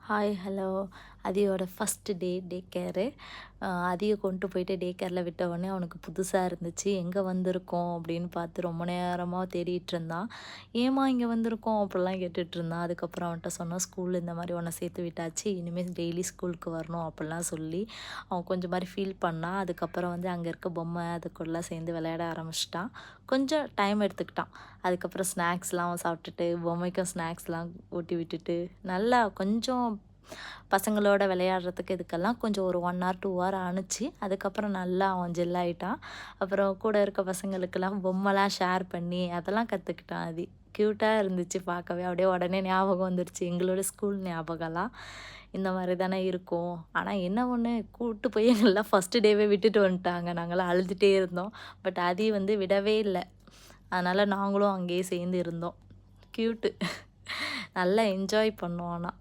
Hi hello. அதியோட first day care. அதிய கொண்டு போயிட்டு டே கேரில் விட்ட உடனே அவனுக்கு புதுசாக இருந்துச்சு. எங்கே வந்திருக்கோம் அப்படின்னு பார்த்து ரொம்ப நேரமாக தேடிட்டு இருந்தான். ஏம்மா இங்கே வந்திருக்கோம் அப்படிலாம் கேட்டுட்டு இருந்தான். அதுக்கப்புறம் அவன்கிட்ட சொன்னோம், ஸ்கூல் இந்த மாதிரி உன்னை சேர்த்து விட்டாச்சு, இனிமேல் டெய்லி ஸ்கூலுக்கு வரணும் அப்படிலாம் சொல்லி அவன் கொஞ்சம் மாதிரி ஃபீல் பண்ணான். அதுக்கப்புறம் வந்து அங்கே இருக்க பொம்மை அதுக்குள்ளே சேர்ந்து விளையாட ஆரம்பிச்சிட்டான். கொஞ்சம் டைம் எடுத்துக்கிட்டான். அதுக்கப்புறம் ஸ்நாக்ஸ்லாம் அவன் சாப்பிட்டுட்டு பொம்மைக்கும் ஸ்நாக்ஸ்லாம் ஊட்டி விட்டுட்டு நல்லா கொஞ்சம் பசங்களோட விளையாடுறதுக்கு இதுக்கெல்லாம் கொஞ்சம் ஒரு 1 ஹவர் 2 ஹவர் ஆணுச்சு. அதுக்கப்புறம் நல்லா அவன் ஜெல் ஆயிட்டான். அப்புறம் கூட இருக்க பசங்களுக்கெல்லாம் பொம்மைலாம் ஷேர் பண்ணி அதெல்லாம் கற்றுக்கிட்டான். அது க்யூட்டாக இருந்துச்சு பார்க்கவே. அப்படியே உடனே ஞாபகம் வந்துடுச்சு எங்களோட ஸ்கூல் ஞாபகம்லாம். இந்த மாதிரி தானே இருக்கும். ஆனால் என்ன ஒன்று, கூப்பிட்டு போய் எங்கள்லாம் ஃபஸ்ட்டு டேவே விட்டுட்டு வந்துட்டாங்க. நாங்களாம் அழுதுகிட்டே இருந்தோம். பட் அதி வந்து விடவே இல்லை. அதனால் நாங்களும் அங்கேயே சேர்ந்து இருந்தோம். க்யூட்டு. நல்லா என்ஜாய் பண்ணோம் ஆனால்.